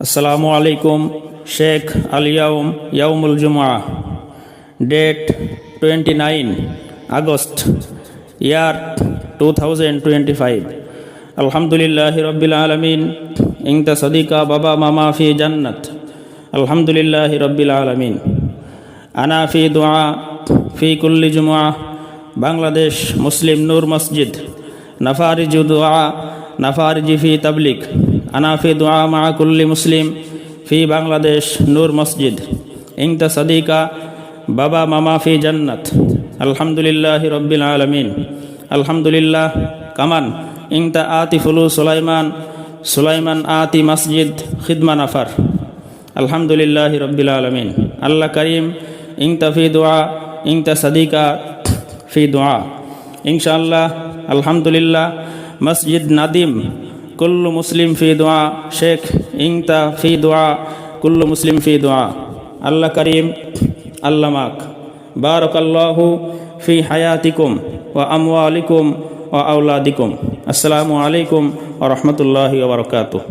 আসসালামু আলাইকুম। Sheikh আলিয়াউম ইয়াউমুল জুমআ, date 29 August, ইয়ার 2025। আলহামদুলিল্লাহি রব্বিল আলামিন। ইনতা সাদিকা বাবা মামা ফি জান্নাত। আলহামদুলিল্লাহি রব্বিল আলামিন। আনা ফি দুআ ফি কুল্লি জুমআ। বাংলাদেশ মুসলিম নূর মসজিদ, নাফারিজু দুআ নাফারিজি ফি তাবলিগ। আনা ফি দুআ মা কুল্লি মুসলিম ফি বাংলাদেশ নূর মসজিদ। ইনতা সাদিকা বাবা মামা ফি জান্নাত। আলহামদুলিল্লাহি রব্বিল আলামিন। আলহামদুলিল্লাহ কামান। ইনতা আতি ফুলু সুলাইমান আতি মসজিদ খিদমা নাফার। আলহামদুলিল্লাহি রব্বিল আলামিন। আল্লাহ করিম। ইনতা ফি দুআ ইনতা সাদিকা ফি দুআ। ইনশাআল্লাহ আলহামদুলিল্লাহ মসজিদ নাদিম কুল্লু মুসলিম ফি দুআ। শেখ ইনতা ফি দুআ কুল্লু মুসলিম ফি দুআ। আল্লাহ করিম আল্লাহ মাক। বারাকাল্লাহু ফি হায়াতিকুম ওয়া আমওয়ালিকুম ওয়া আওলাদিকুম। আসসালামু আলাইকুম ওয়া রাহমাতুল্লাহি ওয়া বারাকাতুহু।